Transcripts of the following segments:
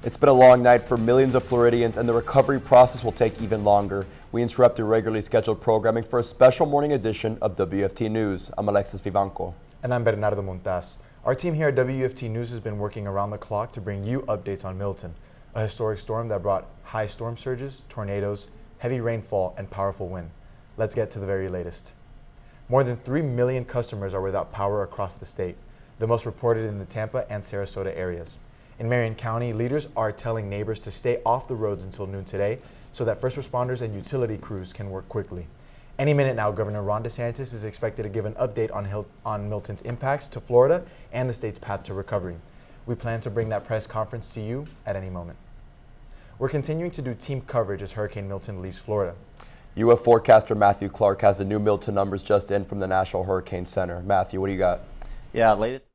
It's been a long night for millions of Floridians, and the recovery process will take even longer. We interrupt your regularly scheduled programming for a special morning edition of WFT News. I'm Alexis Vivanco. And I'm Bernardo Montas. Our team here at WFT News has been working around the clock to bring you updates on Milton, a historic storm that brought high storm surges, tornadoes, heavy rainfall, and powerful wind. Let's get to the very latest. More than 3 million customers are without power across the state, the most reported in the Tampa and Sarasota areas. In Marion County, leaders are telling neighbors to stay off the roads until noon today so that first responders and utility crews can work quickly. Any minute now, Governor Ron DeSantis is expected to give an update on Milton's impacts to Florida and the state's path to recovery. We plan to bring that press conference to you at any moment. We're continuing to do team coverage as Hurricane Milton leaves Florida. UF forecaster Matthew Clark has the new Milton numbers just in from the National Hurricane Center. Matthew, what do you got? Yeah, latest.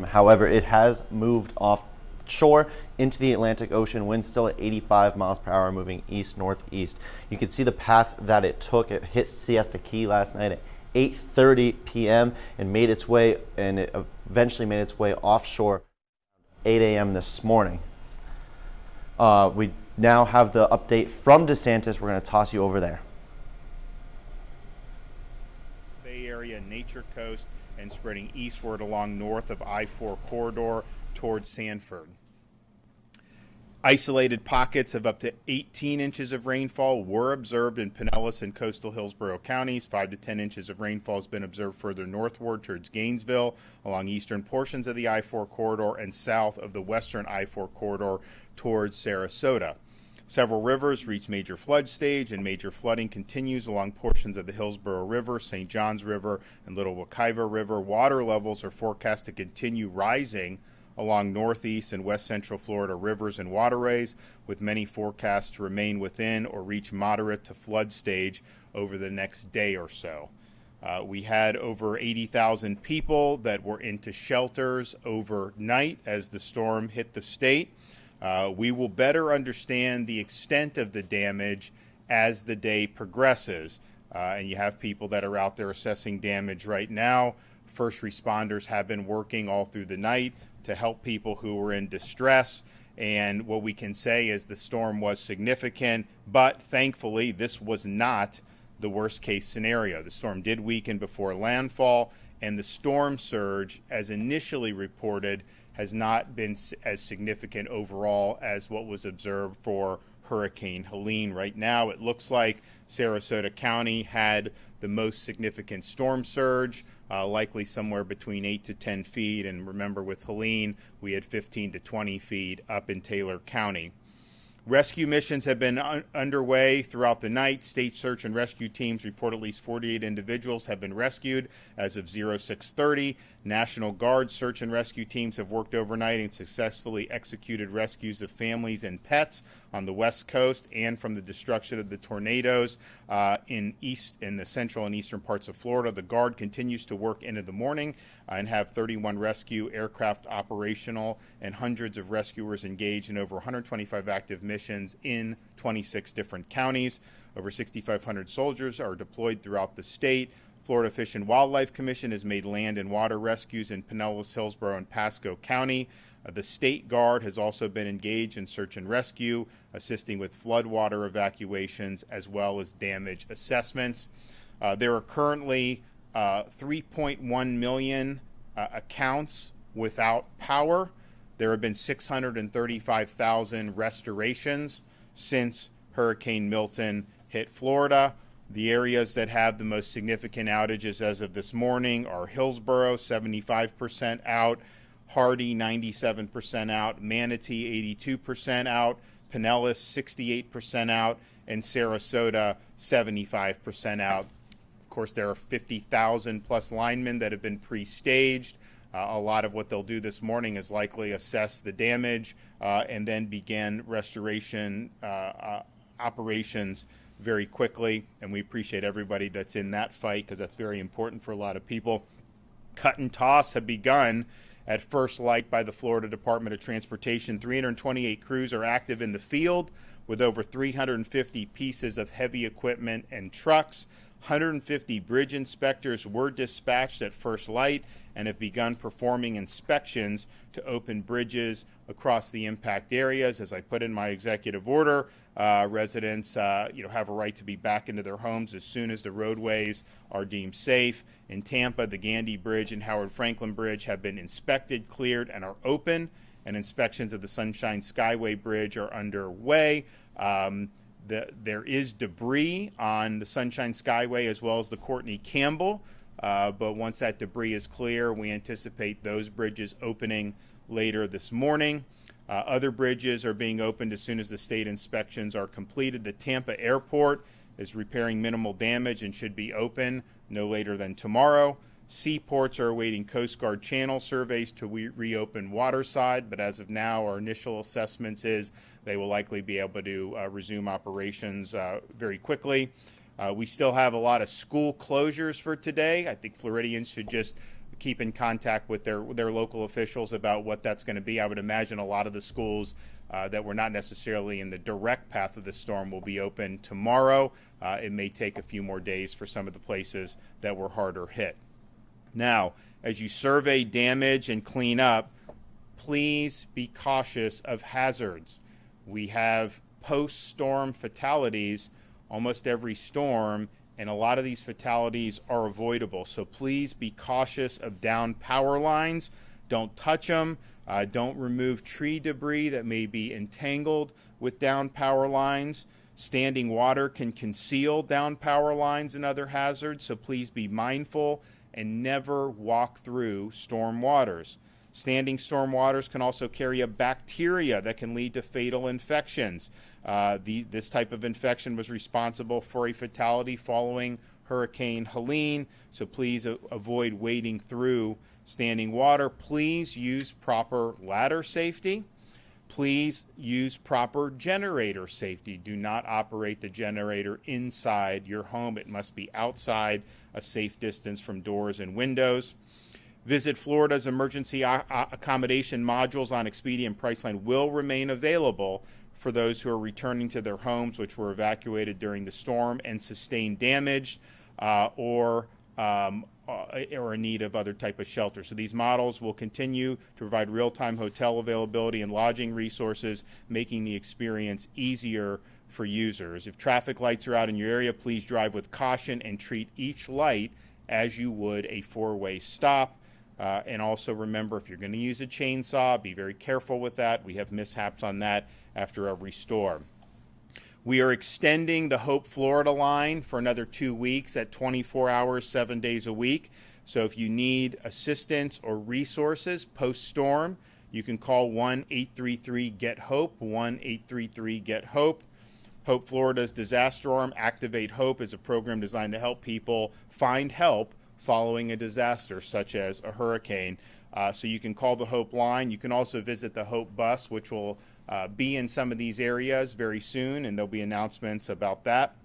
However, it has moved offshore into the Atlantic Ocean. Wind still at 85 miles per hour, moving east-northeast. You can see the path that it took. It hit Siesta Key last night at 8:30 p.m. and it eventually made its way offshore at 8 a.m. this morning. We now have the update from DeSantis. We're going to toss you over there. Bay Area, Nature Coast, and spreading eastward along north of I-4 corridor towards Sanford. Isolated pockets of up to 18 inches of rainfall were observed in Pinellas and coastal Hillsborough counties. 5 to 10 inches of rainfall has been observed further northward towards Gainesville, along eastern portions of the I-4 corridor, and south of the western I-4 corridor towards Sarasota. Several rivers reached major flood stage, and major flooding continues along portions of the Hillsborough River, St. Johns River, and Little Wekiva River. Water levels are forecast to continue rising along northeast and west central Florida rivers and waterways, with many forecasts to remain within or reach moderate to flood stage over the next day or so. We had over 80,000 people that were into shelters overnight as the storm hit the state. We will better understand the extent of the damage as the day progresses. And you have people that are out there assessing damage right now. First responders have been working all through the night to help people who were in distress. And what we can say is the storm was significant, but thankfully this was not the worst case scenario. The storm did weaken before landfall, and the storm surge, as initially reported, has not been as significant overall as what was observed for Hurricane Helene. Right now, it looks like Sarasota County had the most significant storm surge, likely somewhere between 8 to 10 feet. And remember, with Helene, we had 15 to 20 feet up in Taylor County. Rescue missions have been underway throughout the night. State search and rescue teams report at least 48 individuals have been rescued as of 0630. National Guard search and rescue teams have worked overnight and successfully executed rescues of families and pets on the West Coast and from the destruction of the tornadoes in the central and eastern parts of Florida. The Guard continues to work into the morning and have 31 rescue aircraft operational and hundreds of rescuers engaged in over 125 active missions in 26 different counties. Over 6,500 soldiers are deployed throughout the state. Florida Fish and Wildlife Commission has made land and water rescues in Pinellas, Hillsborough, and Pasco County. The State Guard has also been engaged in search and rescue, assisting with floodwater evacuations as well as damage assessments. There are currently 3.1 million accounts without power. There have been 635,000 restorations since Hurricane Milton hit Florida. The areas that have the most significant outages as of this morning are Hillsborough, 75% out, Hardy, 97% out, Manatee, 82% out, Pinellas, 68% out, and Sarasota, 75% out. Of course, there are 50,000 plus linemen that have been pre-staged. A lot of what they'll do this morning is likely assess the damage and then begin restoration operations very quickly. And we appreciate everybody that's in that fight because that's very important for a lot of people. Cut and toss have begun at First Light by the Florida Department of Transportation. 328 crews are active in the field with over 350 pieces of heavy equipment and trucks. 150 bridge inspectors were dispatched at first light and have begun performing inspections to open bridges across the impact areas. As I put in my executive order, residents have a right to be back into their homes as soon as the roadways are deemed safe. In Tampa, the Gandy Bridge and Howard Franklin Bridge have been inspected, cleared, and are open, and inspections of the Sunshine Skyway Bridge are underway. There is debris on the Sunshine Skyway as well as the Courtney Campbell, but once that debris is clear, we anticipate those bridges opening later this morning. Other bridges are being opened as soon as the state inspections are completed. The Tampa Airport is repairing minimal damage and should be open no later than tomorrow. Seaports are awaiting Coast Guard channel surveys to reopen waterside, but as of now, our initial assessments is they will likely be able to resume operations very quickly. We still have a lot of school closures for today. I think Floridians should just keep in contact with their local officials about what that's going to be. I would imagine a lot of the schools that were not necessarily in the direct path of the storm will be open tomorrow. It may take a few more days for some of the places that were harder hit. Now, as you survey damage and clean up, please be cautious of hazards. We have post-storm fatalities almost every storm, and a lot of these fatalities are avoidable. So please be cautious of downed power lines. Don't touch them. Don't remove tree debris that may be entangled with downed power lines. Standing water can conceal downed power lines and other hazards, so please be mindful and never walk through storm waters. Standing storm waters can also carry a bacteria that can lead to fatal infections. This type of infection was responsible for a fatality following Hurricane Helene, so please avoid wading through standing water. Please use proper ladder safety. Please use proper generator safety. Do not operate the generator inside your home. It must be outside, a safe distance from doors and windows. Visit Florida's emergency accommodation modules on Expedia and Priceline will remain available for those who are returning to their homes which were evacuated during the storm and sustained damage or in need of other type of shelter. So these models will continue to provide real-time hotel availability and lodging resources, making the experience easier for users. If traffic lights are out in your area, please drive with caution and treat each light as you would a four-way stop. And also remember, if you're going to use a chainsaw, be very careful with that. We have mishaps on that after every storm. We are extending the Hope Florida line for another 2 weeks at 24 hours, 7 days a week. So if you need assistance or resources post-storm, you can call 1-833-GET-HOPE, 1-833-GET-HOPE. Hope Florida's disaster arm, Activate Hope, is a program designed to help people find help following a disaster such as a hurricane. So you can call the Hope line. You can also visit the Hope bus, which will be in some of these areas very soon, and there'll be announcements about that.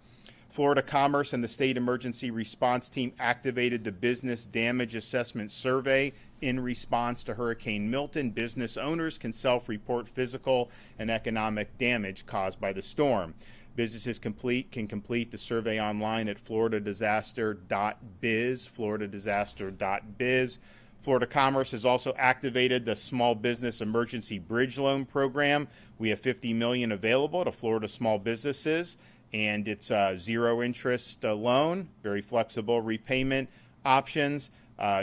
Florida Commerce and the State Emergency Response Team activated the Business Damage Assessment Survey in response to Hurricane Milton. Business owners can self-report physical and economic damage caused by the storm. Businesses can complete the survey online at floridadisaster.biz, floridadisaster.biz. Florida Commerce has also activated the Small Business Emergency Bridge Loan Program. We have $50 million available to Florida small businesses, and it's a zero-interest loan, very flexible repayment options.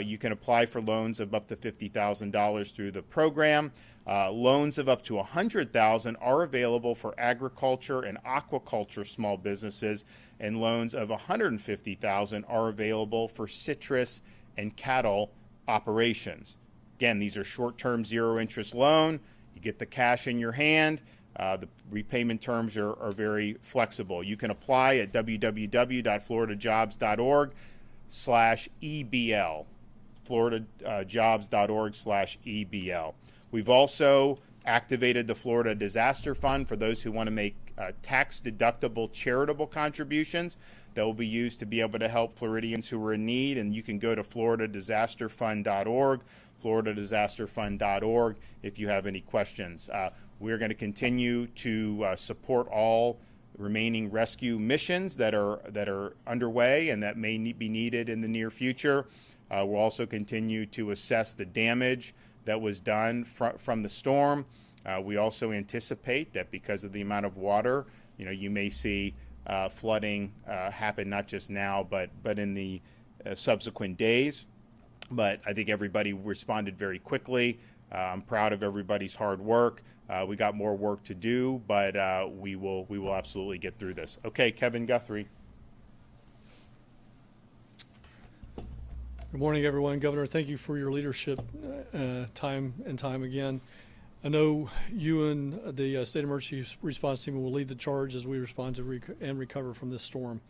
You can apply for loans of up to $50,000 through the program. Loans of up to $100,000 are available for agriculture and aquaculture small businesses, and loans of $150,000 are available for citrus and cattle operations. Again, these are short-term zero-interest loan. You get the cash in your hand. The repayment terms are very flexible. You can apply at www.floridajobs.org/EBL, floridajobs.org/EBL. We've also activated the Florida Disaster Fund for those who want to make tax-deductible charitable contributions that will be used to be able to help Floridians who are in need, and you can go to floridadisasterfund.org, floridadisasterfund.org, if you have any questions. We're going to continue to support all remaining rescue missions that are underway and that may be needed in the near future. We'll also continue to assess the damage that was done from the storm. We also anticipate that because of the amount of water, you may see flooding happen not just now, but in the subsequent days. But I think everybody responded very quickly. I'm proud of everybody's hard work. We got more work to do, but we will absolutely get through this. Okay, Kevin Guthrie. Good morning, everyone. Governor, thank you for your leadership time and time again. I know you and the State Emergency Response Team will lead the charge as we respond to and recover from this storm.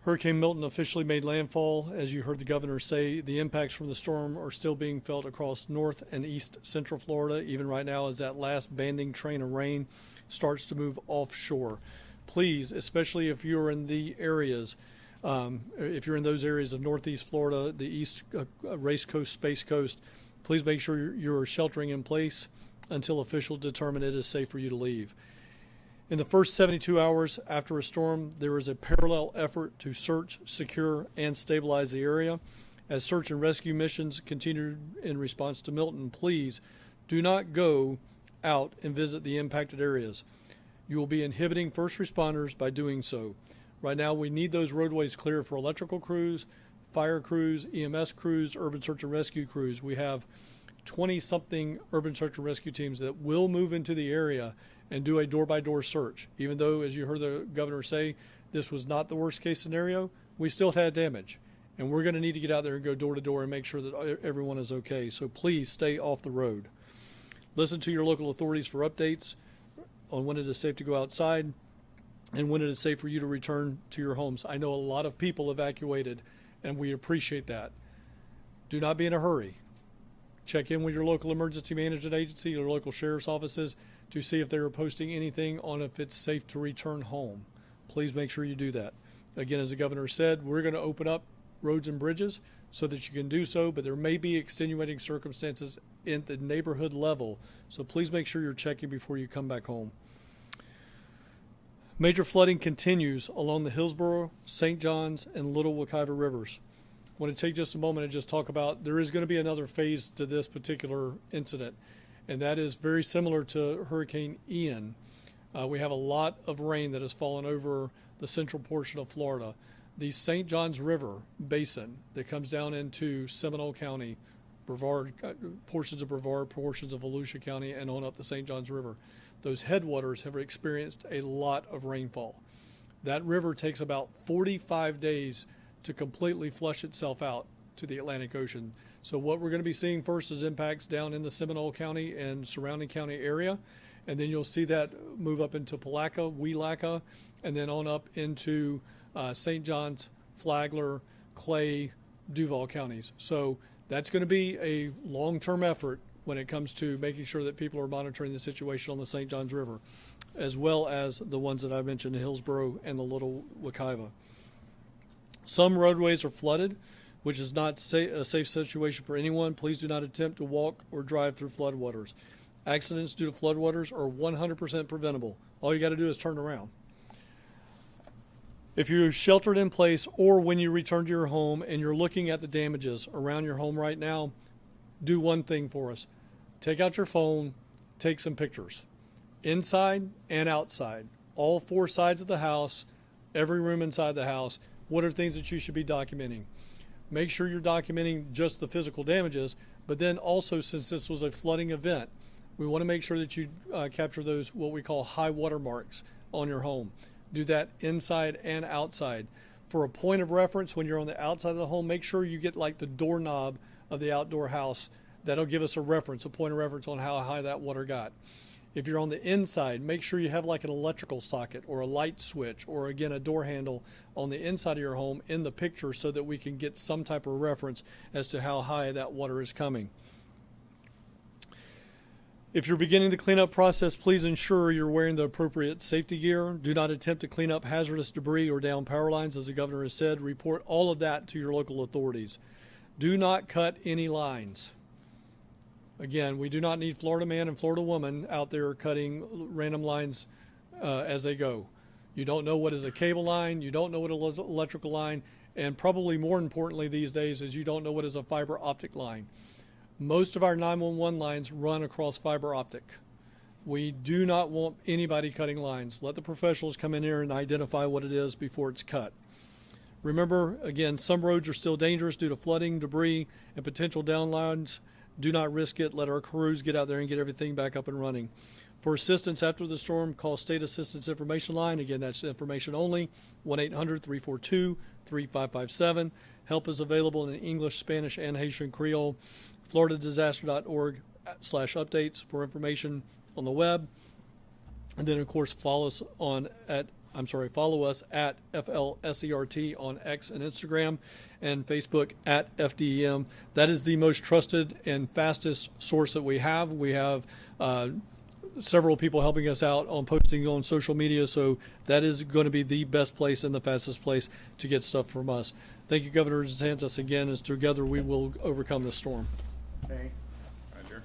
Hurricane Milton officially made landfall. As you heard the governor say, the impacts from the storm are still being felt across north and east central Florida, even right now as that last banding train of rain starts to move offshore. Please, especially if you're in the areas, if you're in those areas of northeast Florida, the east Race Coast, Space Coast, please make sure you're sheltering in place until officials determine it is safe for you to leave. In the first 72 hours after a storm, there is a parallel effort to search, secure, and stabilize the area. As search and rescue missions continue in response to Milton, please do not go out and visit the impacted areas. You will be inhibiting first responders by doing so. Right now, we need those roadways clear for electrical crews, fire crews, EMS crews, urban search and rescue crews. We have 20-something urban search and rescue teams that will move into the area and do a door-by-door search. Even though, as you heard the governor say, this was not the worst-case scenario, we still had damage. And we're going to need to get out there and go door-to-door and make sure that everyone is okay. So please stay off the road. Listen to your local authorities for updates on when it is safe to go outside and when it is safe for you to return to your homes. I know a lot of people evacuated, and we appreciate that. Do not be in a hurry. Check in with your local emergency management agency, your local sheriff's offices, to see if they are posting anything on if it's safe to return home. Please make sure you do that. Again, as the governor said, we're going to open up roads and bridges so that you can do so, but there may be extenuating circumstances in the neighborhood level, so please make sure you're checking before you come back home. Major flooding continues along the Hillsborough, St. Johns, and Little Wekiva rivers. I want to take just a moment and just talk about there is going to be another phase to this particular incident, and that is very similar to Hurricane Ian. We have a lot of rain that has fallen over the central portion of Florida. The St. Johns River basin that comes down into Seminole County, Brevard, portions of Brevard, portions of Volusia County, and on up the St. Johns River. Those headwaters have experienced a lot of rainfall. That river takes about 45 days to completely flush itself out to the Atlantic Ocean. So what we're going to be seeing first is impacts down in the Seminole County and surrounding county area, and then you'll see that move up into Palaca, Weelaca, and then on up into St. John's, Flagler, Clay, Duval counties. So that's going to be a long-term effort when it comes to making sure that people are monitoring the situation on the St. Johns River, as well as the ones that I mentioned, the Hillsborough and the Little Wekiva. Some roadways are flooded, which is not a safe situation for anyone. Please do not attempt to walk or drive through floodwaters. Accidents due to floodwaters are 100% preventable. All you got to do is turn around. If you're sheltered in place or when you return to your home and you're looking at the damages around your home right now, do one thing for us. Take out your phone, take some pictures. Inside and outside. All four sides of the house, every room inside the house. What are things that you should be documenting? Make sure you're documenting just the physical damages, but then also, since this was a flooding event, we want to make sure that you capture those, what we call high water marks on your home. Do that inside and outside. For a point of reference, when you're on the outside of the home, make sure you get like the doorknob of the outdoor house. That'll give us a reference, a point of reference on how high that water got. If you're on the inside, make sure you have like an electrical socket or a light switch or, again, a door handle on the inside of your home in the picture so that we can get some type of reference as to how high that water is coming. If you're beginning the cleanup process, please ensure you're wearing the appropriate safety gear. Do not attempt to clean up hazardous debris or down power lines, as the governor has said. Report all of that to your local authorities. Do not cut any lines. Again, we do not need Florida man and Florida woman out there cutting random lines as they go. You don't know what is a cable line. You don't know what is an electrical line. And probably more importantly these days is you don't know what is a fiber optic line. Most of our 911 lines run across fiber optic. We do not want anybody cutting lines. Let the professionals come in here and identify what it is before it's cut. Remember, again, some roads are still dangerous due to flooding, debris, and potential downlines. Do not risk it. Let our crews get out there and get everything back up and running. For assistance after the storm, call State Assistance Information Line. Again, that's information only, 1-800-342-3557. Help is available in English, Spanish, and Haitian Creole. FloridaDisaster.org/updates for information on the web. And then, of course, follow us at FLSERT on X and Instagram, and Facebook at FDEM. That is the most trusted and fastest source that we have. We have several people helping us out on posting on social media, so that is going to be the best place and the fastest place to get stuff from us. Thank you, Governor DeSantis, again, as together we will overcome this storm. Thank Roger.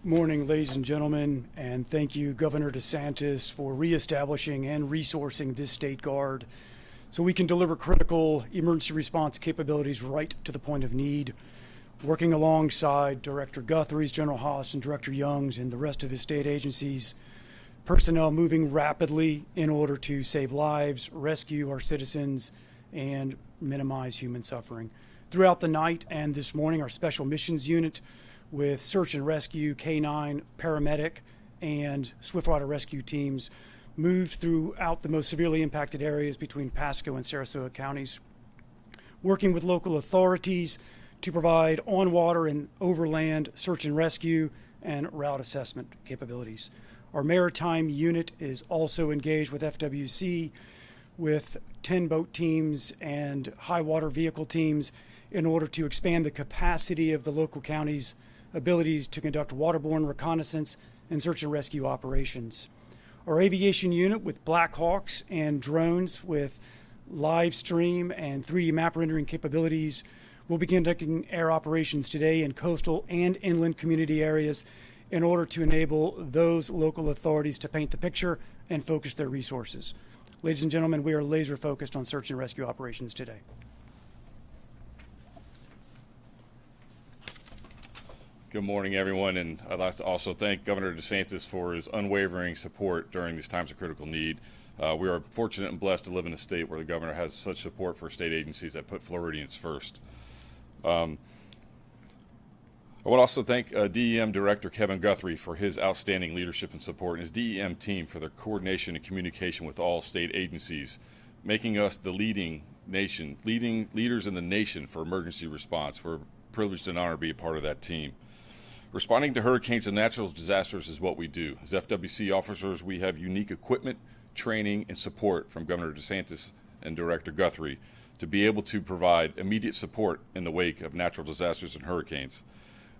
Morning, ladies and gentlemen, and thank you, Governor DeSantis, for reestablishing and resourcing this state guard so we can deliver critical emergency response capabilities right to the point of need. Working alongside Director Guthrie's, General Haas, and Director Young's and the rest of his state agencies, personnel moving rapidly in order to save lives, rescue our citizens, and minimize human suffering. Throughout the night and this morning, our Special Missions Unit with search and rescue, K-9, paramedic, and swiftwater rescue teams moved throughout the most severely impacted areas between Pasco and Sarasota counties, working with local authorities to provide on-water and overland search and rescue and route assessment capabilities. Our maritime unit is also engaged with FWC with 10 boat teams and high water vehicle teams in order to expand the capacity of the local counties' abilities to conduct waterborne reconnaissance and search and rescue operations. Our aviation unit with Black Hawks and drones with live stream and 3D map rendering capabilities will be conducting air operations today in coastal and inland community areas in order to enable those local authorities to paint the picture and focus their resources. Ladies and gentlemen, we are laser focused on search and rescue operations today. Good morning, everyone, and I'd like to also thank Governor DeSantis for his unwavering support during these times of critical need. We are fortunate and blessed to live in a state where the governor has such support for state agencies that put Floridians first. I want to also thank DEM Director Kevin Guthrie for his outstanding leadership and support, and his DEM team for their coordination and communication with all state agencies, making us the leading leaders in the nation for emergency response. We're privileged and honored to be a part of that team. Responding to hurricanes and natural disasters is what we do. As FWC officers, we have unique equipment, training, and support from Governor DeSantis and Director Guthrie to be able to provide immediate support in the wake of natural disasters and hurricanes.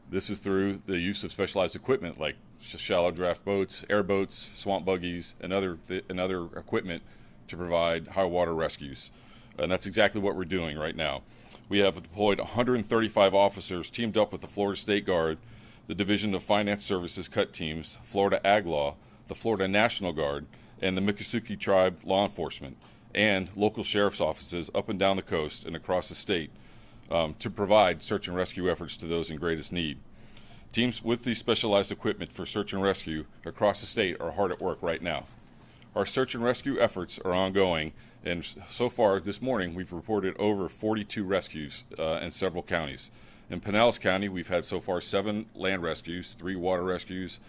This is through the use of specialized equipment like shallow draft boats, airboats, swamp buggies, and other equipment to provide high water rescues. And that's exactly what we're doing right now. We have deployed 135 officers teamed up with the Florida State Guard, the Division of Finance Services CUT teams, Florida Ag Law, the Florida National Guard, and the Miccosukee Tribe Law Enforcement, and local sheriff's offices up and down the coast and across the state to provide search and rescue efforts to those in greatest need. Teams with these specialized equipment for search and rescue across the state are hard at work right now. Our search and rescue efforts are ongoing, and so far this morning we've reported over 42 rescues in several counties. In Pinellas County, we've had so far 7 land rescues, 3 water rescues,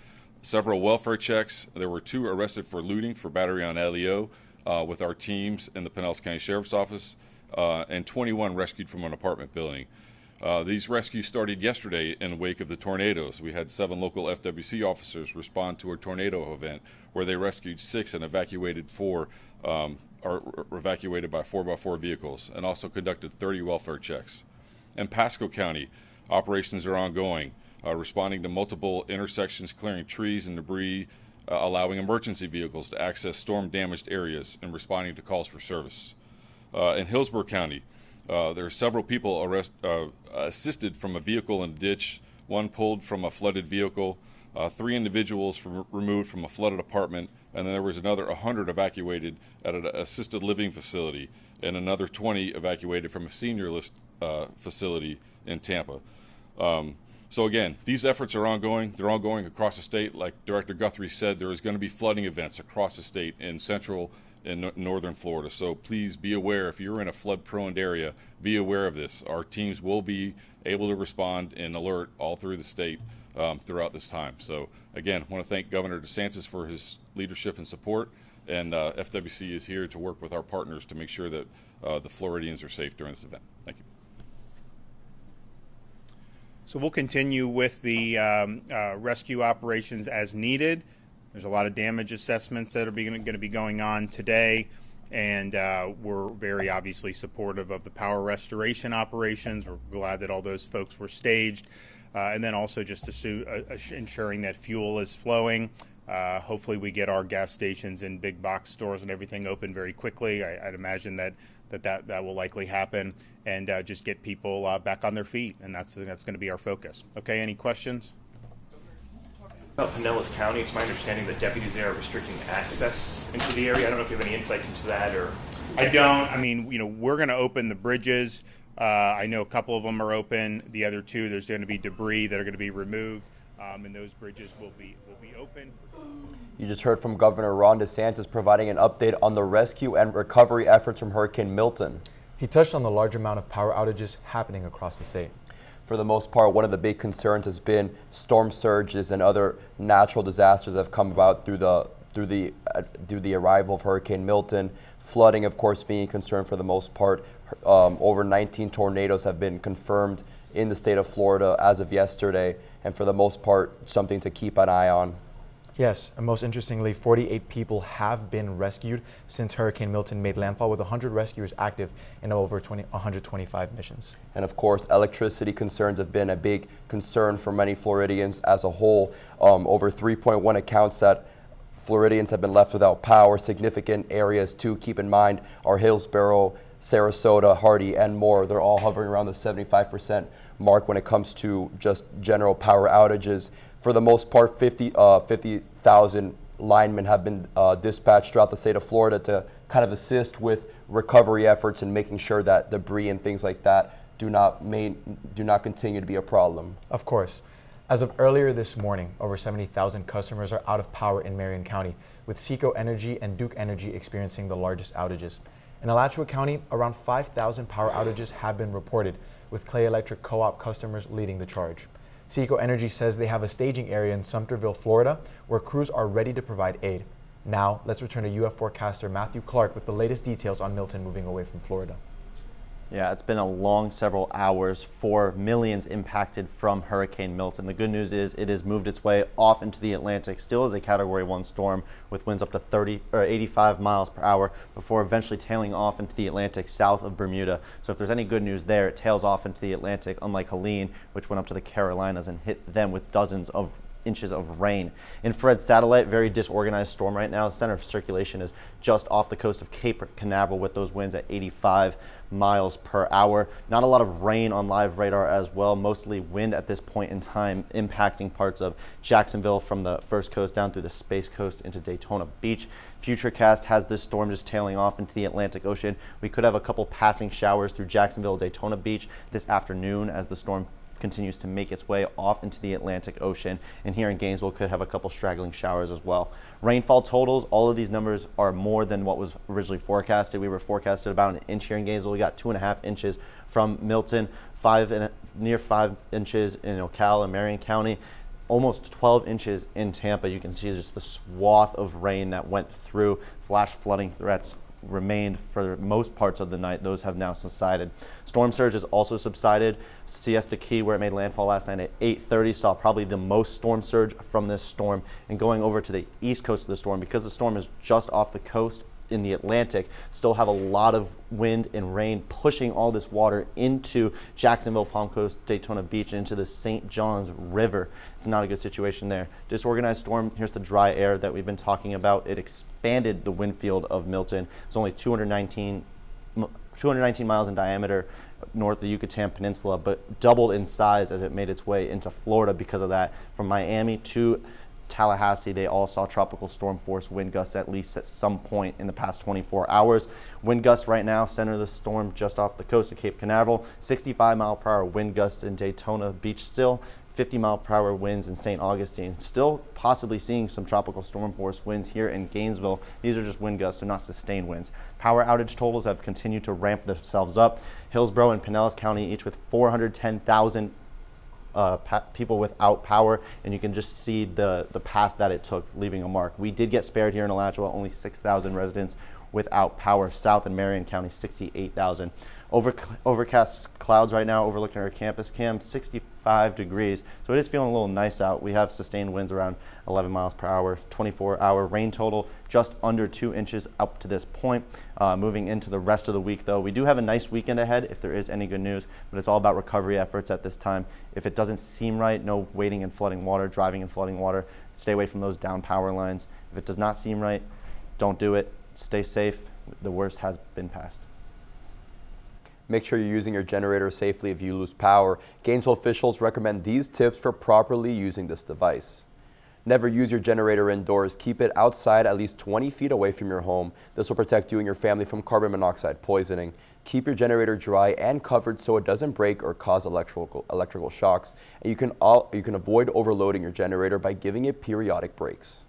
several welfare checks. There were 2 arrested for looting for battery on LEO with our teams in the Pinellas County Sheriff's Office, and 21 rescued from an apartment building. These rescues started yesterday in the wake of the tornadoes. We had 7 local FWC officers respond to a tornado event where they rescued 6 and evacuated 4, or evacuated by 4x4 vehicles, and also conducted 30 welfare checks. In Pasco County, operations are ongoing, responding to multiple intersections, clearing trees and debris, allowing emergency vehicles to access storm-damaged areas, and responding to calls for service. In Hillsborough County, there are several people assisted from a vehicle in a ditch, one pulled from a flooded vehicle, 3 individuals removed from a flooded apartment, and then there was another 100 evacuated at an assisted living facility, and another 20 evacuated from a senior list facility in Tampa. So again, these efforts are ongoing. They're ongoing across the state. Like Director Guthrie said, there is going to be flooding events across the state in central and northern Florida. So please be aware, if you're in a flood-prone area, be aware of this. Our teams will be able to respond and alert all through the state throughout this time. So again, I want to thank Governor DeSantis for his leadership and support, and FWC is here to work with our partners to make sure that the Floridians are safe during this event. Thank you. So we'll continue with the rescue operations as needed. There's a lot of damage assessments that are going to be going on today, and we're very obviously supportive of the power restoration operations. We're glad that all those folks were staged, and then also just ensuring that fuel is flowing. Hopefully we get our gas stations and big box stores and everything open very quickly. I'd imagine that will likely happen, and just get people back on their feet, and that's going to be our focus. Okay, any questions? About Pinellas County, it's my understanding that deputies there are restricting access into the area. I don't know if you have any insight into that, or I don't. I mean, we're going to open the bridges. I know a couple of them are open. The other 2, there's going to be debris that are going to be removed, and those bridges will be open. You just heard from Governor Ron DeSantis providing an update on the rescue and recovery efforts from Hurricane Milton. He touched on the large amount of power outages happening across the state. For the most part, one of the big concerns has been storm surges and other natural disasters that have come about through the arrival of Hurricane Milton. Flooding, of course, being a concern for the most part. Over 19 tornadoes have been confirmed in the state of Florida as of yesterday, and for the most part, something to keep an eye on. Yes, and most interestingly, 48 people have been rescued since Hurricane Milton made landfall, with 100 rescuers active in over 125 missions. And of course, electricity concerns have been a big concern for many Floridians as a whole. Over 3.1 accounts that Floridians have been left without power. Significant areas to keep in mind are Hillsborough, Sarasota, Hardy, and more. They're all hovering around the 75% mark when it comes to just general power outages. For the most part, 50,000 linemen have been dispatched throughout the state of Florida to kind of assist with recovery efforts and making sure that debris and things like that do not continue to be a problem. Of course. As of earlier this morning, over 70,000 customers are out of power in Marion County, with Seco Energy and Duke Energy experiencing the largest outages. In Alachua County, around 5,000 power outages have been reported, with Clay Electric Co-op customers leading the charge. Seco Energy says they have a staging area in Sumterville, Florida, where crews are ready to provide aid. Now, let's return to UF forecaster Matthew Clark with the latest details on Milton moving away from Florida. Yeah, it's been a long several hours for millions impacted from Hurricane Milton. The good news is it has moved its way off into the Atlantic, still as a Category 1 storm with winds up to 85 miles per hour before eventually tailing off into the Atlantic south of Bermuda. So if there's any good news there, it tails off into the Atlantic, unlike Helene, which went up to the Carolinas and hit them with dozens of inches of rain. Infrared satellite, very disorganized storm right now. The center of circulation is just off the coast of Cape Canaveral with those winds at 85 miles per hour. Not a lot of rain on live radar as well, mostly wind at this point in time impacting parts of Jacksonville from the First Coast down through the Space Coast into Daytona Beach. Futurecast has this storm just tailing off into the Atlantic Ocean. We could have a couple passing showers through Jacksonville, Daytona Beach this afternoon as the storm continues to make its way off into the Atlantic Ocean, and here in Gainesville could have a couple straggling showers as well. Rainfall totals, all of these numbers are more than what was originally forecasted. We were forecasted about an inch here in Gainesville. We got 2.5 inches from Milton, near 5 inches in Ocala and Marion County, almost 12 inches in Tampa. You can see just the swath of rain that went through. Flash flooding threats remained for most parts of the night. Those have now subsided. Storm surge has also subsided. Siesta Key, where it made landfall last night at 8:30, saw probably the most storm surge from this storm. And going over to the east coast of the storm, because the storm is just off the coast in the Atlantic, still have a lot of wind and rain pushing all this water into Jacksonville, Palm Coast, Daytona Beach, into the St. Johns River. It's not a good situation there. Disorganized storm, here's the dry air that we've been talking about. It expanded the wind field of Milton. It's only 219 miles in diameter, north of the Yucatan Peninsula, but doubled in size as it made its way into Florida because of that. From Miami to Tallahassee, they all saw tropical storm force wind gusts at least at some point in the past 24 hours. Wind gusts right now, center of the storm just off the coast of Cape Canaveral, 65-mile-per-hour wind gusts in Daytona Beach still, 50-mile-per-hour winds in St. Augustine. Still possibly seeing some tropical storm force winds here in Gainesville. These are just wind gusts, so not sustained winds. Power outage totals have continued to ramp themselves up. Hillsborough and Pinellas County each with 410,000 people without power, and you can just see the path that it took, leaving a mark. We did get spared here in Alachua, only 6,000 residents without power. South and Marion County, 68,000. Overcast clouds right now overlooking our campus cam, 65 degrees. So it is feeling a little nice out. We have sustained winds around 11 miles per hour, 24-hour rain total just under 2 inches up to this point. Moving into the rest of the week, though, we do have a nice weekend ahead if there is any good news, but it's all about recovery efforts at this time. If it doesn't seem right, no waiting and flooding water, driving and flooding water. Stay away from those down power lines. If it does not seem right, don't do it. Stay safe. The worst has been passed. Make sure you're using your generator safely if you lose power. Gainesville officials recommend these tips for properly using this device. Never use your generator indoors. Keep it outside at least 20 feet away from your home. This will protect you and your family from carbon monoxide poisoning. Keep your generator dry and covered so it doesn't break or cause electrical shocks. And you can avoid overloading your generator by giving it periodic breaks.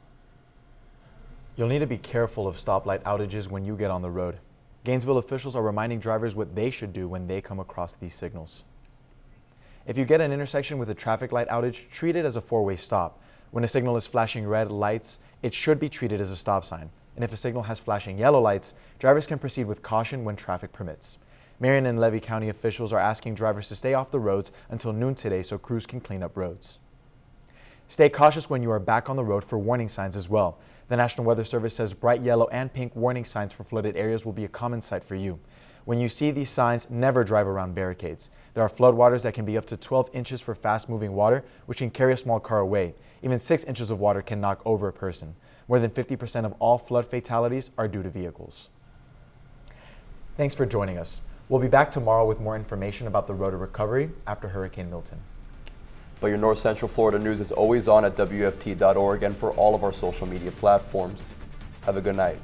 You'll need to be careful of stoplight outages when you get on the road. Gainesville officials are reminding drivers what they should do when they come across these signals. If you get an intersection with a traffic light outage, treat it as a four-way stop. When a signal is flashing red lights, it should be treated as a stop sign. And if a signal has flashing yellow lights, drivers can proceed with caution when traffic permits. Marion and Levy County officials are asking drivers to stay off the roads until noon today so crews can clean up roads. Stay cautious when you are back on the road for warning signs as well. The National Weather Service says bright yellow and pink warning signs for flooded areas will be a common sight for you. When you see these signs, never drive around barricades. There are floodwaters that can be up to 12 inches for fast-moving water, which can carry a small car away. Even 6 inches of water can knock over a person. More than 50% of all flood fatalities are due to vehicles. Thanks for joining us. We'll be back tomorrow with more information about the road to recovery after Hurricane Milton. But your North Central Florida news is always on at WFT.org and for all of our social media platforms. Have a good night.